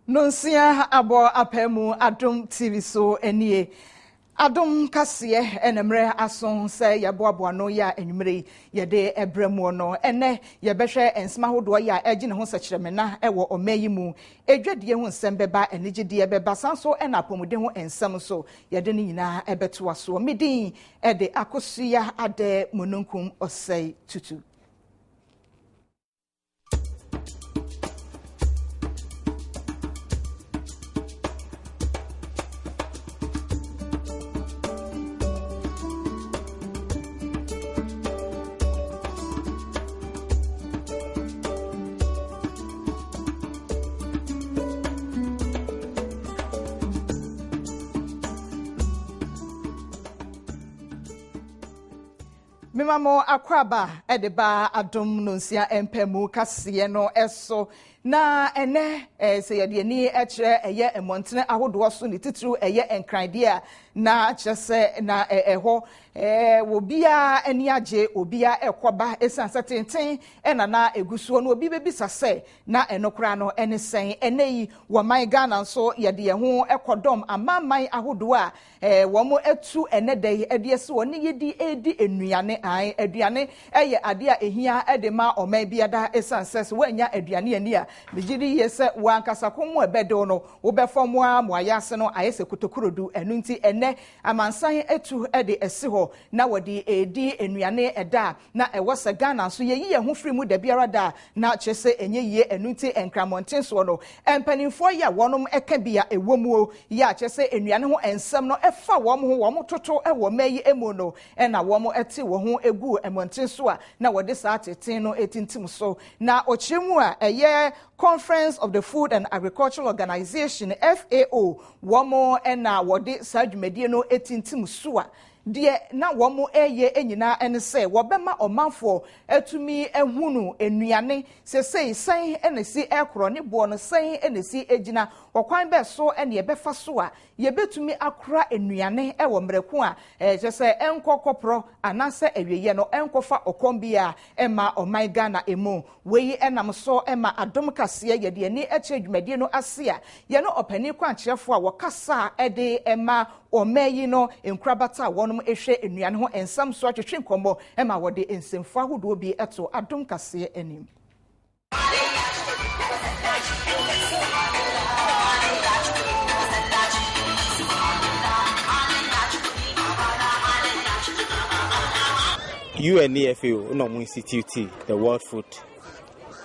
Nonsia abo apemu Adom TV so enie. Adom Kasee enemre ason se yeboaboa no ya enwumre yede ebremu no ene yebehwe ensema hodo ya agi ne ho sekiremena ewo omayi mu edwadie ho nsem beba enigide beba sanso ena pomode ho ensem so yede ne nyina ebeto aso midin ede akosuya ade monunkum Osei tutu. Mimamo akwaba edeba Adom nonsia empemu Kasee no eso na ene se yede ni ekire eye emontene ahodo so ni titru eye enkrandia na chese na eho obia eni age obia ekoba esanse tenten na egusuo no obi bebisa se na enokra no ene sen eneyi wo man Ghana so yede ye ho ekodom amaman ahodo a wo mo etu enedai ediese woni yedi edi enuane an aduane eye ade a ehia edema oman biada esanse so wanya aduane ani a bigiri yese wankasa komo ebedo no wo befomo a moayase no ayese kotokorodu enunti ene amansan etu ede esi ho na wodi edi enuane eda na ewose Ghana so yeyi ye ho firi mu da biara da na chese enye ye enunti enkramonten so no empanimfo ya wonom eka bia ewomuo ya chese enuane ho ensem no efa wom ho wom toto ewo mayi emu no na wom eti wo ho egu emonten so a na wodi saa teten no etintim so na ochiremu a eye Conference of the Food and Agricultural Organization FAO womo na wodi saa dwumadie no etintim so a de na womo eye enyina ene se wobema omanfo atumi ehunu enuane sesei san enesi ekro ne bo no san enesi ejina okwan be so ene yebefa so a yebetumi akora enuane ewo mreku a jese enkokopro anase awieye no enkofa okombia ema oman Ghana emu weyi enam so ema Adom Kasee yede ani eche dwumadie no ase a ye no opani kwankyerefo a wokasa ede ema omayi no enkrabata wonom ehwe enuane ho ensam so atwetwe nkombo ema wode ensemfo ahodo bi eto Adom Kasee enim. UNEFAO no institute the World Food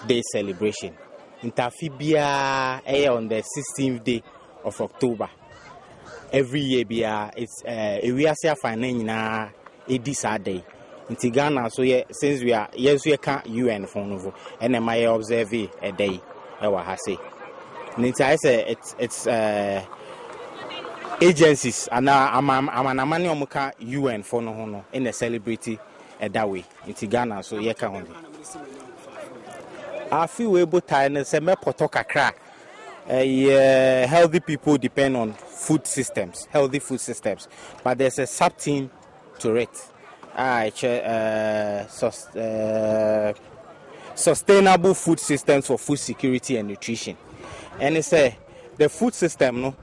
Day celebration. Interfibia on the 16th day of October. Every year it's we are say finding na this day. In Ghana so since we can UN for novo and am I observe a day I say. It's agencies and I'm an UN for no in a celebrity that way in Ghana so ye can only I feel able to say me potoka crack healthy people depend on food systems, healthy food systems, but there's a sub-theme to it. Sustainable food systems for food security and nutrition. And it's the food system no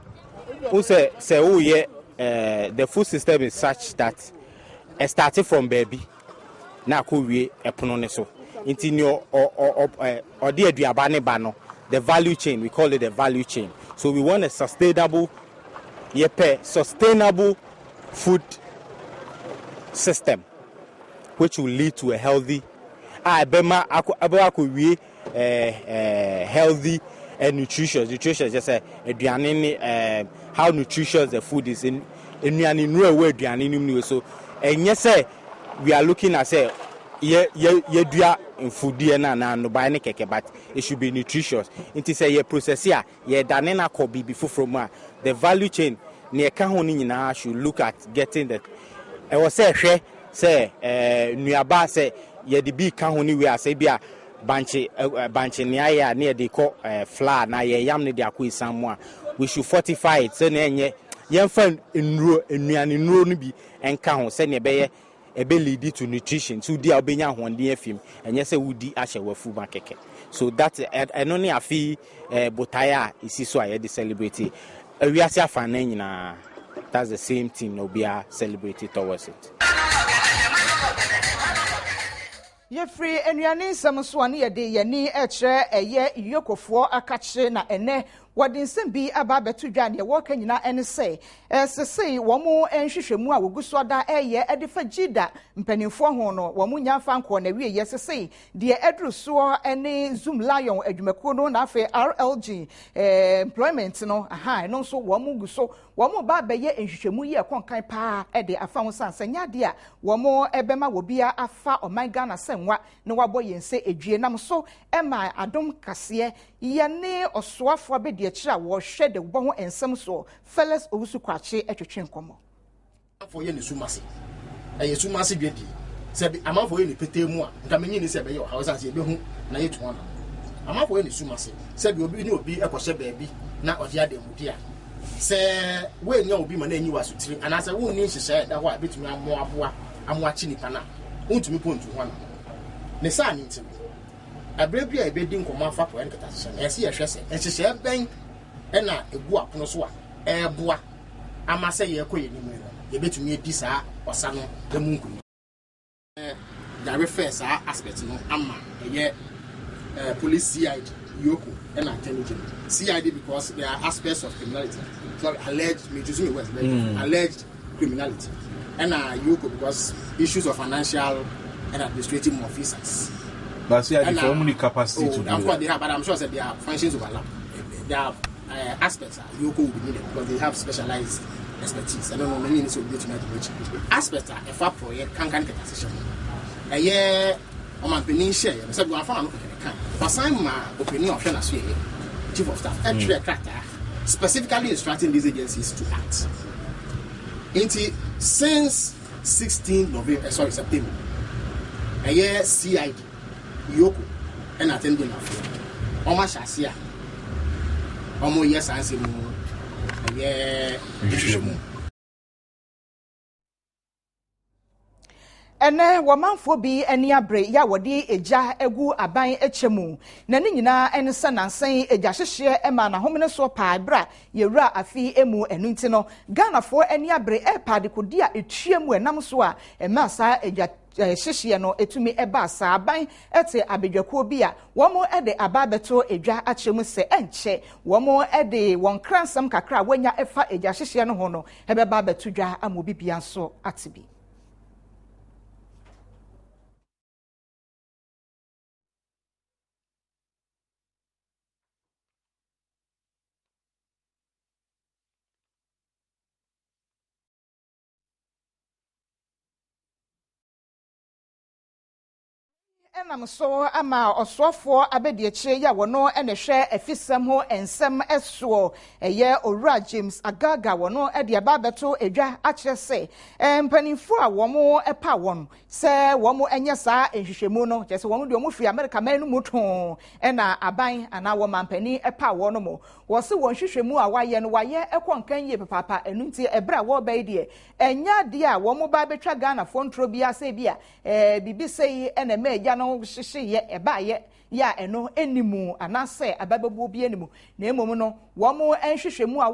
the food system is such that it started from baby na ko wie epono ne so intinio or the aduabane ba no the value chain, we call it the value chain. So we want a sustainable food system which will lead to a healthy healthy and nutritious just how nutritious the food is in so and yes we are looking at say in food na no buy keke, but it should be nutritious. It is a process here danena kobi before from the value chain near kahoni nyina should look at getting that I was say nuaba say ye the big kahoni we are say bia banche near they call flour na ye yam ne de akoi samwa we should fortify it so na yemfa nnuane no bi enka ho se ne beye ebe lead to nutrition so dia obenya honden afim enye se wudi ahye wafu makeke so that eno ne afi botaya isi so aye de celebrate awiase afan nyina that's the same thing no be celebrate towards it. Yefri enuane nsam so ane yede yani ekre eye iyokofo akache na ene wadin sembi aba betu dwa ne woka nyina ene se sesei womo enhwehwemu a woguso ada eye edifa jida mpanimfo ho no womo nyafa nko na wie yesesei de edruso ene zoom lion adwumako no na afa RLG employment no aha no so womo guso womo ba beye enhwehwemu ye konkan pa ede afa ho sansanya de a womo ebema wobia afa oman Ghana senwa ne wabo yense edwie nam so ema Adom Kasee yene osoafo abedi akira wo hwe de wo ho ensem so fellas owusu kwache etwetwe nkomo afọ ye ne sumase eye sumase dwedi se bi amafo ye ne petemu a ntamenyi ni se be ye o hausa se be hu na ye tuana amafo ye ne sumase se bi obi ni obi ekọhye baabi na odi ademudi a se we nya obi ma na anyi wasutiri anase wo ni hyehyɛ da ho a betumi amoaboa amoachi nipa na untumi pontu ho na ne sa ni ntimi abrebi a ebedi nkoma afa ko enkata hyehyɛ ese ye hwese hyehyɛ ben ena egu apono so a eboa amase ye koye ni mu ye betumi edi saa osa no emunku da refer saa aspect no ama ye police CID yoko and intelligence CID because there are aspects of criminality so alleged alleged criminality and yoko because issues of financial and administrative officers but CID for only capacity to do that. They have, but I'm sure that their functions overlap. Their aspects yoko will be needed because they have specialized expertise. I don't know many needs to be to aspects are a far project can get a session a year on my penny share so go found can but I'm my opinion of chief of staff actually specifically instructing these agencies to act since 16 November September a year CID yoko and attending Oma Shasia Omo yes answer a year ene wamanfo bi eni abre ya wodi eja egu aban echemu na ne nyina ene sanansen eja hyehye ema na homene so pa bra yewura afi emu enu nti no Ghanafo eni abre epade kodi a etuemu enam so a ema sa eja hyehye no etumi eba sa aban ete abedwakuo bi a womo ede ababeto edwa achemu se enche womo ede won kransam kakra wanya efa eja hyehye no ho no ebeba betudwa amobi bia so atibi enam so ama osofo abedi akire ya wono enehwe afisam ho ensem eso eye owura James Agaga wono ede ababeto edwa akire se mpanimfo a womo epa won se womo enye saa ehwehwemu no je se womo de omo fi America manu muton ena aban ana wo mampani epa wono mo wo se won hwehwemu a waye no waye ekonkan ye papa enunti ebra wo bai de enya de a womo ba betwa Ghana fo ntro bia se bia bibi sei ena meja no hyehyeye ebaye ya eno enimu anase ababebu bi enimu na emom no womo enhwehwemu a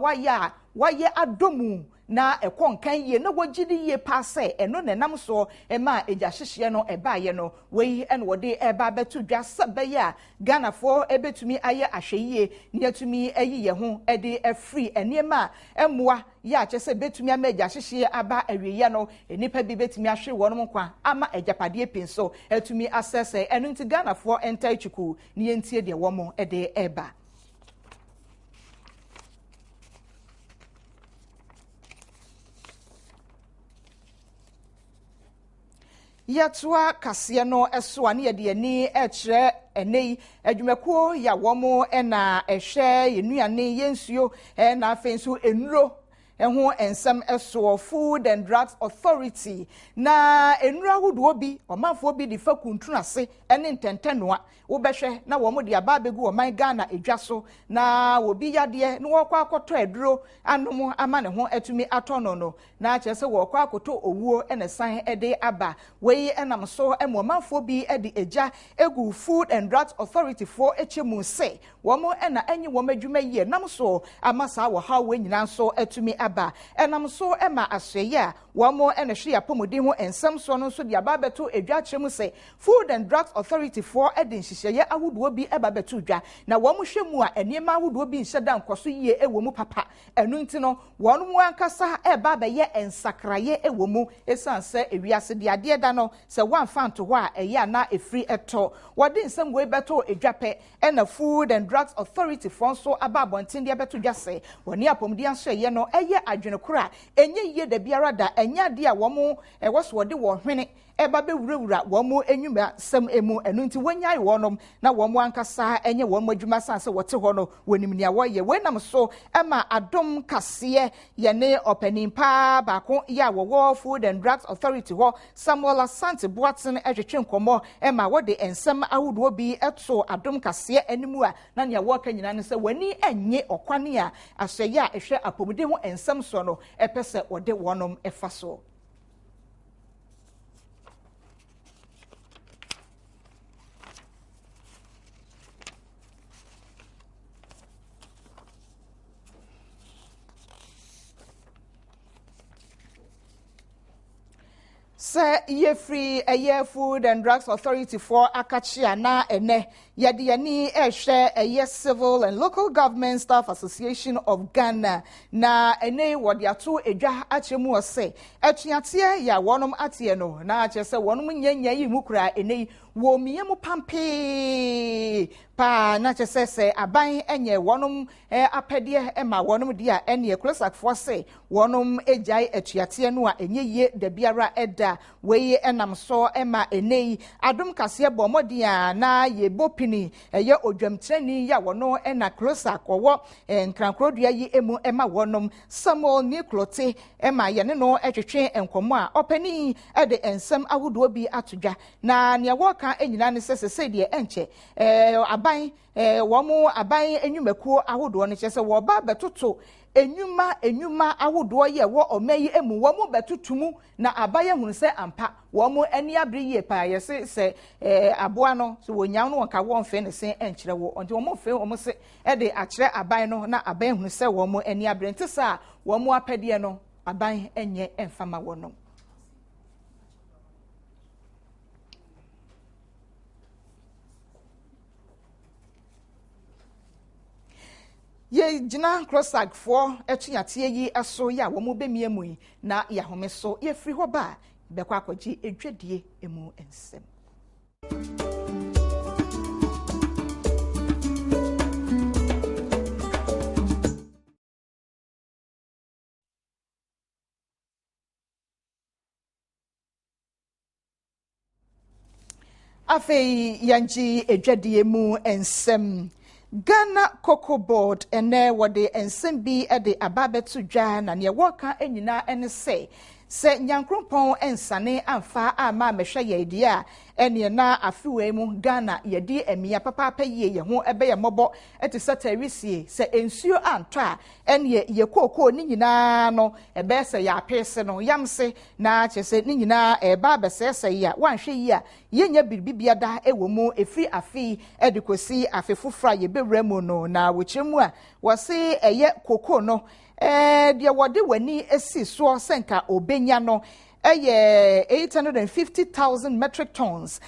waye adomu na ekonkan ye na wogidi ye pase eno nenam so ema eja hyehye no ebaye no wei ene wode eba betu dwa sabaye a Ghanafo ebetumi aye ahweye ne atumi ayi ye ho ede afri enema emmoa ya chese betumi ama eja hyehye aba awiye no enipa bi betumi ahwe wonom kwa ama ejapade pinso atumi asese eno nti Ghanafo entaichuku ne yentie de womo ede eba Yatua Kasee no eso ane yede ani ekire enei adwumakuo ya womo ena ehwe yenuane yensuo na afenso enuro eho ensem eso Food and Drugs Authority na enura hodo bi omanfo bi di fa kuntuna se ene ntentenoa wo behwe na wo mo de aba begu oman Ghana edwa so na wo bi yade no wo kwa akoto aduro anom ama ne ho atumi atono no na kyese wo kwa akoto owuo ene san ede aba wei enam so omanfo bi ede eja egu Food and Drugs Authority for echemu se wo mo ena anyi wo madwuma yie nam so amasa wo ha we nyina so atumi aba enam so ema aseye a wo mo ena hwe apomodi ho ensem so no so de aba beto edwa kyemu se Food and Drugs Authority for ede nhyehyeye ahodo bi eba beto dwa na wo mo hwemu a enema ahodo bi nhyeda nkoso yie ewo mu papa enu nti no wo mo ankasa eba be ye ensakraye ewo mu esanse ewiase de ade da no se wanfa nto ho a eye na efri eto wode nsem we beto edwape ena Food and Drugs Authority for so aba bontin de beto dwa se woni apomdi anso eye no eye adwene kora enye yie da biara da enya de a wo mo woso wode wo hwene eba be wurawura wo mo enwuma sem emu enu nti wonyai wonom na wo mo ankasa enye wo mo adwuma sanse wote ho no wonim nia wo ye wenam so ema Adom Kasee ye ne opanimpa baako ya wo Food and Drugs Authority ho Samuel Asante Boaten ehwetwe nkomo ema wo de ensem ahodo bi eto Adom Kasee animu a na nia wo ka nyina ne se wani enye okwane a aseye a ehwe apomde ho ensem so no epese wode wonom efa so Sir, ye free a year Food and Drugs Authority for Akachia na ene yadiani share a year Civil and Local Government Staff Association of Ghana na ene wadiatu eja achemu ose echiatie ya wonom atie no na achese wonom nyanya yi mukura ene wo miemu pampe pa na chese aban enye wonom apede ema wonom dia ene ekosakfo se wonom ejai echiatie no a enye ye da biara eda weye enam so ema enei Adom Kasee bomodia na ye bopini eye odwamtrani ya wono ena closer kowo nkrankrodua yi emu ema wonom Samuel Niklote ema ye ne no etwetwe enkomo a opani ede ensem ahodo bi atodwa na ne woka enyina ne sese de enche aban womo aban enwumakuo ahodo ne kyese wo ba betoto enyuma ahodo ye wo omayi emu wo mo betutumu na abaye hunu se ampa wo mo ani abre ye pa ye se aboa no so wonya no wonka wo mfe ne se enkyere wo onti wo mo fe wo mo se e de akyere aban no na aban hunu se wo mo ani abre ntisa wo mo apede no aban enye emfama wo no ye jina crosag for etuatie yi aso ya wo mo bemiemu yi na ya home so ye free ho ba bekwa akwaji edwadie emu ensem afei yanji edwadie emu ensem Ghana Cocoa Board ene wode ensem bi ede ababetu dwa na ne woka enyina ene se nyankropon ensane amfa ama mehwe ye dia ene na afiwe mu Ghana yedi emia papa ye ye ho ebe ye mobo eti satawisie se ensuo anto a ene ye kokoo ni nyina no ebe se ya apese no yamse na kyese ni nyina eba besese ya wanhwe yi a yenya biribibia da ewo mu efri afi edikosi afefufra ye bewremu no na wochemu a wose eye kokoo no dia wode wani esi so senka obenya no 850,000 metric tons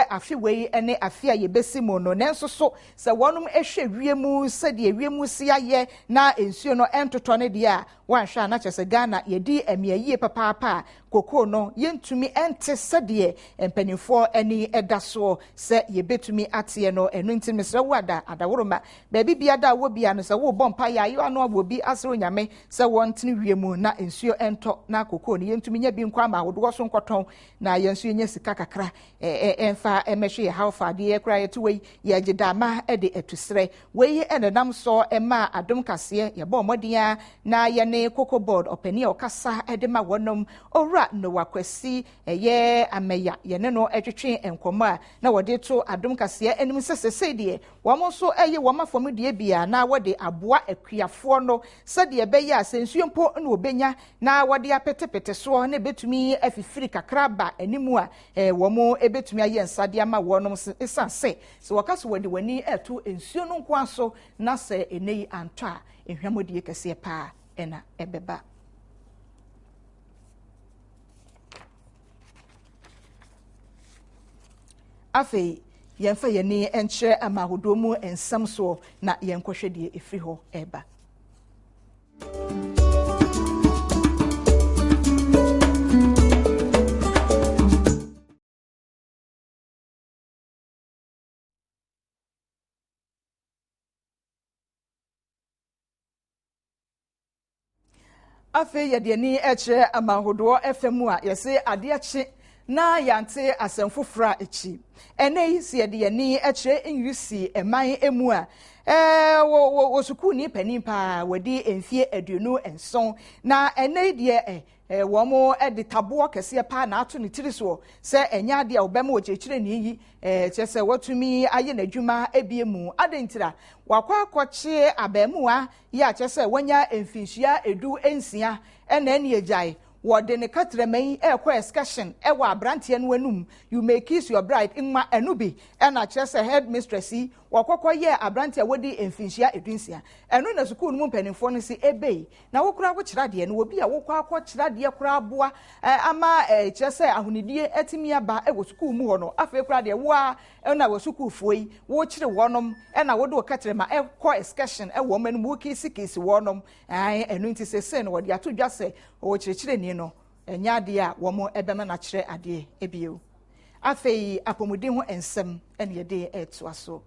afiwei ene afia ye besimo no nenso so se wonum ehwe wiemu se de wiemu si aye na ensuo no entoto ne de a wanhwa na kyese Ghana yedi emiaye papa koko no yentumi ente se de empanifo eni edaso se ye betumi atie no enu nti mesre wada adaworoma baabi biada wo bia no se wo bompa ya yo ano abobi asro nyame se wontene wiemu na ensuo ento na koko no yentumi nya bi nkwa ma wodo so nkoton na yensuo nya sika kakra emfa emehwe how far de kra yetuwe ye gidama ede etusre we enenam so ema Adom Kasee ye bo modia na ye ne Cocoa Board openi okasa edema wonom owura no wakwasi eye ameya yene no etwetwe enkoma na wode to Adom Kasee enim sesese de womo so eye womafom de bia na wode aboa akuafo no sede beye asensuompo na obenya na wode apetepete so na betumi afifiri kakraba animu a womo ebetumi aye nsade ama wonom esanse so wakaso wode wani eto ensuo no nkwaso na se enei anto a ehwamodie kese pa ena ebeba afei yemfa yeni enche amahodomu ensam so na yenkohwedie efiri ho eba afei yede ni eche amahodo FM a yese ade ache na yante asemfofra echi enei si yede yani eche enwisi eman emu a wo suku ni panimpa wadi emfie aduonu enson na enei de womo de tabo kese pa na ato ne tiri so se enya de obem wo chechire ni yi chese watumi aye n'adwuma ebiemu adentira wakwa akwache abemua ya chese wanya emfinhia edu ensia ena eni ejai wode ne katremen ekwa excursion ewa abrantie no anum you may kiss your bride inma enubi ena chese headmistress wakokọ ye abrantie wodi emfinhia edunsia eno na sukuu no mpanimfo no si ebe na wokura wo kirade no obi a wokọ akọ kirade kura aboa ama chese ahunidie etimi aba ewo sukuu mu ho no afa kurade wo a ena wo sukuu fuoi wo kire wonom ena wode wo katrema ekọ excursion ewo manum wo kisi wonom eno nti sese no wode atodwa se wo kirechire ni no enya de a wo mo ebema na kire ade ebio afei apomuden ho ensem ene yede eto aso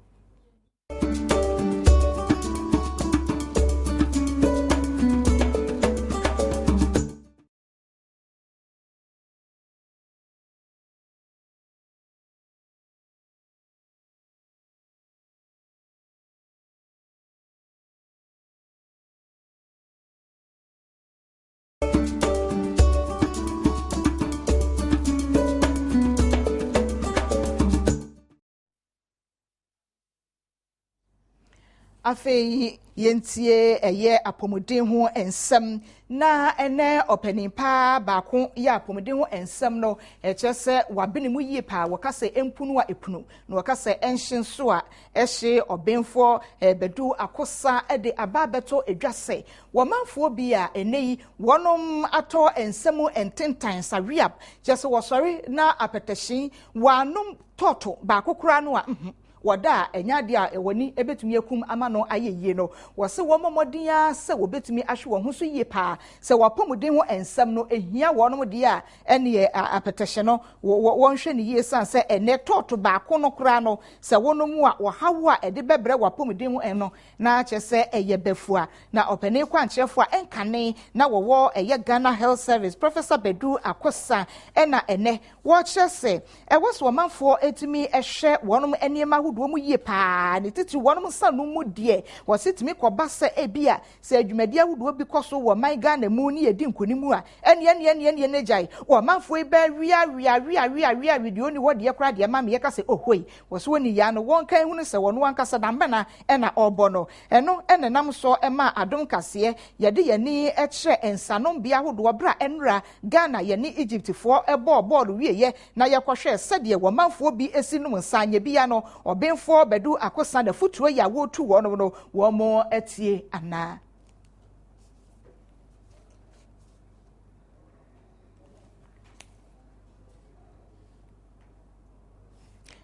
afei yentie eye apomuden ho ensem na ene openimpa baako ya apomuden ho ensem no echese wabenimu yie pa wakase empunu a epunu na wakase enshin so a ehye obenfo bedu akosa de ababeto edwase womanfo bi a eneyi wonom ato ensemu ententan sawiap chese wosori na apetehyin wanum toto baako kura no a wada enyade a ewani ebetumi akum ama no ayeye no wose wo momodin ya se wo betumi ahwe wo ho so yie pa se wapomuden ho ensam no ehia wonom de a ene apetehye no wonhwe ne yie san se ene toto baako no kura no se wonom a wo hawo a ede bebre wapomuden ho eno na chese eye befua na opene kwanchefo a enkane na wo eye Ghana Health Service Professor Bedu Akosa ena ene wo chese ewoso womanfo etumi ehwe wonom eniema do mu yie pa ne titi wonom sanu mu de wasitimi koba se ebia se adwumadi ahudo bi koso wo man Ghana mu ni yedi nkonimu a ene nejai wo manfo e ba wia video ni wo de kra de ma me yeka se ohoi woso ni ya no won kan hunu se wono ankasa dambana ena obono eno ene nam so ema Adom Kasee yede yani ekre ensanom bia ahudo bra enra Ghana yani Egypt fo ebo ball wieye na yekohwe sede wo manfo bi esinum nsanye bia no benfo bedu akosa da futuo ya wotu wono no wo mo etie ana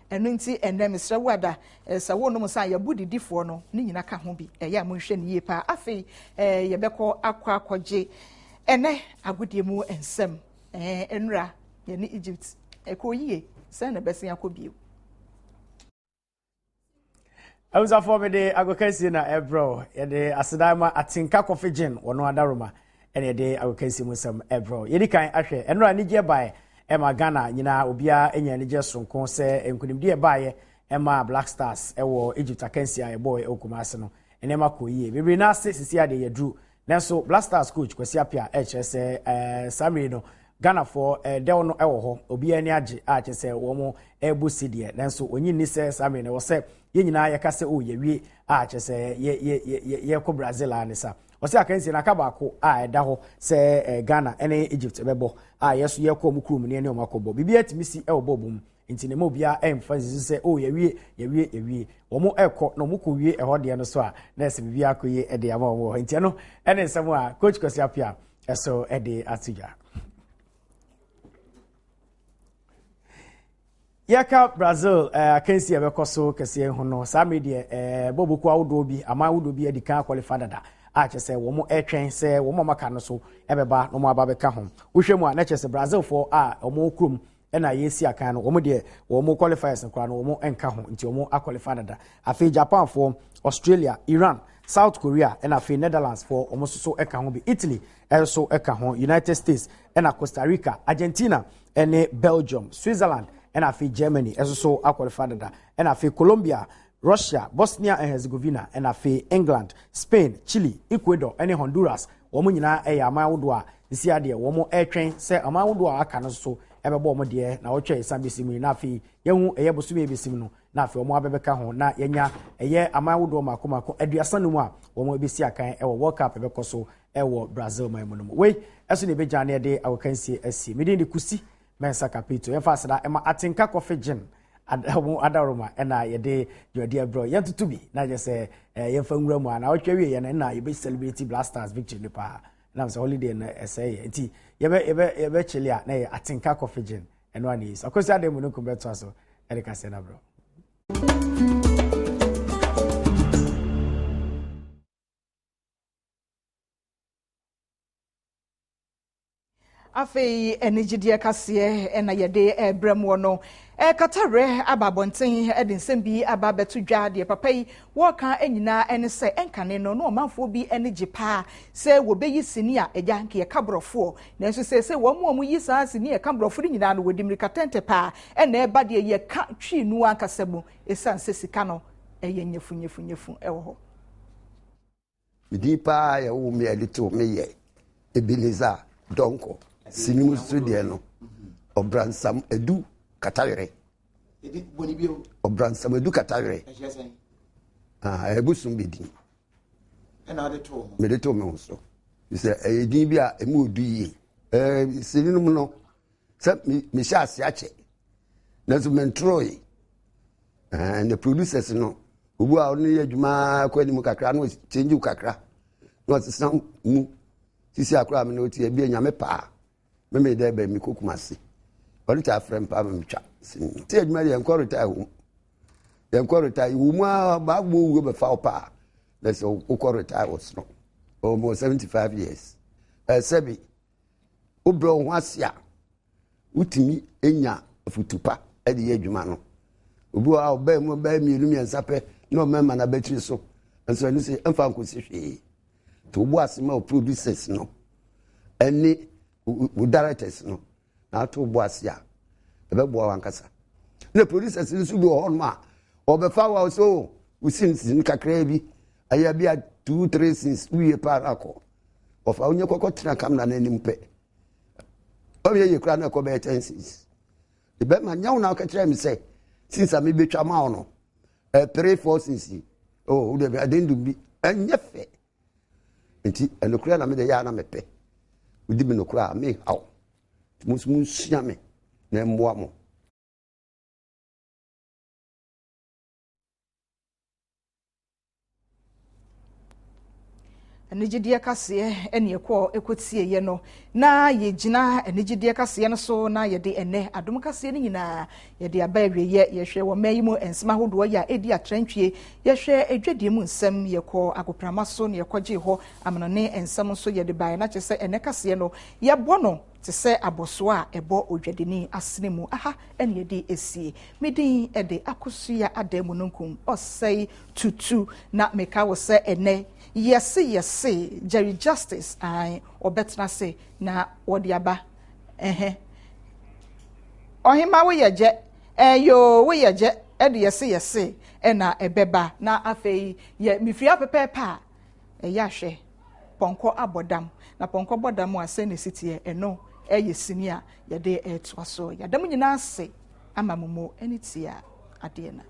enunti enem srawada sa wono sa ya budidifo no ni nyina ka ho bi eya mo hwe ne yepa afei yebekọ akwaje ene agodie mu ensem enra ye ni Egypt ekoyie se na besia akobie Awuza for me de Kasee na ebro yede asedama atinka coffee gin wono adaroma ene de Kasee musam ebro yedi kan ahwe enra ni je bae ema Ghana nyina obia enya ni je sonko se enkunimdi e bae ema Black Stars ewo Egypt akansi a boy okumase no ene makoyie bebre na sisi ade yedru nanso Blasters coach Kasee apia HSA Samri no Ghana for dewo no ewo ho obi ani age a kyese wo mo ebu sidie nanso onyi ni se Samri no wo se ye nyina ye kase o ye wie a kyese ye ko Brazil anisa Osei akansi na kabako a eda ho se Ghana ene Egypt bebo a yeso ye ko mu krum ne ne o makobo bibia timisi e obobum nti ne mo bia emphasize se o ye wie wo mo ekọ no mo ko wie eho de no so a na se bibia akoye e de ama wo nti no ene nsem a coach Kasee apia eso e de atuja Yaka Brazil akansi e bekoso Kasee ho no sa media boboku awodo bi ama awodo bi edika qualify dada a chese wo mo etwen se wo mo maka no so ebeba no mo aba beka ho wohwemu a na chese Brazil for a omo krum ena yesi akan no wo mo de wo mo qualifiers nkra no wo mo enka ho nti wo mo qualify dada afi Japan for Australia Iran South Korea ena afi Netherlands for omo so eka ho bi Italy also eka ho United States ena Costa Rica Argentina ene Belgium Switzerland ena afi Germany also qualify dada ena afi Colombia Russia, Bosnia and Herzegovina, and afi England, Spain, Chile, Ecuador, and Honduras. Woman nyina amawodo a isi ade womo etwen se amawodo a aka no so ebebo mo de na wo twa isambesimu na afi yehu eyebosu ebesim no na afi womo abebeka ho na yenya eye amawodo makomako aduasa no mu a womo ebesi akan ewo World Cup ebekoso ewo Brazil maimono we eso ne beja na de awokansi asi medin de kusi mensa capito emfasada ema atinka coffee gin Adaroma ena yede jodi bro yentutu bi na je se yemfa nwura mu ana otwa wie na ye be celebrate Blasters victory pa na so holiday na essay enti ye be chile na ye atinka coffee gin eno ani so akosi Adom no kumbeto so erika se na bro Afei enigidie Kasee ena yede ebremo no katare ababonten edinsem bi ababetu dwa de papa yi wo kan enyina ene se enkane no no manfo bi enigipa se wo beyi sini a eja nke kabrofo na nso se wo mu yi sa sini e kabrofo nyina no wodimrika tente pa ena eba de ye ka twi nu ankasabu esanse sika no eye nyefu ewo ho midipa ya wo me edito me ye Ebeneza donko sinimu studio no obransam edu katawere obransam edu katawere ebusum bedi ena de to me de to me so se edin bi a emu odu yi sinimu no se me sha ase ache na so mentroi and the producers no obu a onu ye adwuma kwa ni mu kakra no change kakra no se mu sisi akra me no ti e bi anyame pa me de be mi kokumase ori ta frem pa me twa ti adwuma ye enko retire wu mu ba gbo wu be fa pa let's go retire was no almost 75 years sebi obro ho asia utimi enya afutupa e de adwuma no obu a oba mu ba mi elu mi ensape no mema na battery so enso ni se emfa nkosi hwe to obu asema o producers no any directors no na to obu asia ebebo wankasa na producers nso bi ho ma obefa wa so usin kakra bi aya bi 2-3 sins uye parako ofa onye kokotena kamna na nimpe oye ye kra na ko be tenses ebe ma nyawo na ka kire mi say since am betwa ma no 3-4 sins oh de be adendu bi enyefe enti enokura na me de ya na mepe udi bi nokura me hawo musumu siame na mboa mo enigidie Kasee ene ekwo ekotie ye no na ye gina enigidie Kasee no so na ye de ene Adom Kasee ni nyina ye de aba awie ye hwe wo mayimu ensema hodo ya edi atrantwie ye hwe edwadie mu nsem ye kɔ agoprama so ne ye kɔgye ho amanone ensem so ye de bai na kyese ene Kasee no ye bɔ no te se aboso a ebo odwadeni asene mu aha ene ye de esie medin ede akosuya Adom nonkum Osei tutu na meka wo se ene yes Jerry Justice I obetna say na odiaba ohima we yeje yo we yeje e de yes e na ebeba na afei ye mifia pepepa e ya hwe pɔnkɔ abɔdam na pɔnkɔ bɔdam a sɛ ne sitie ɛno ɛyɛ sini a yɛde ɛtoa so yɛdam nyinaa ase ama momo ɛne tia adeɛ na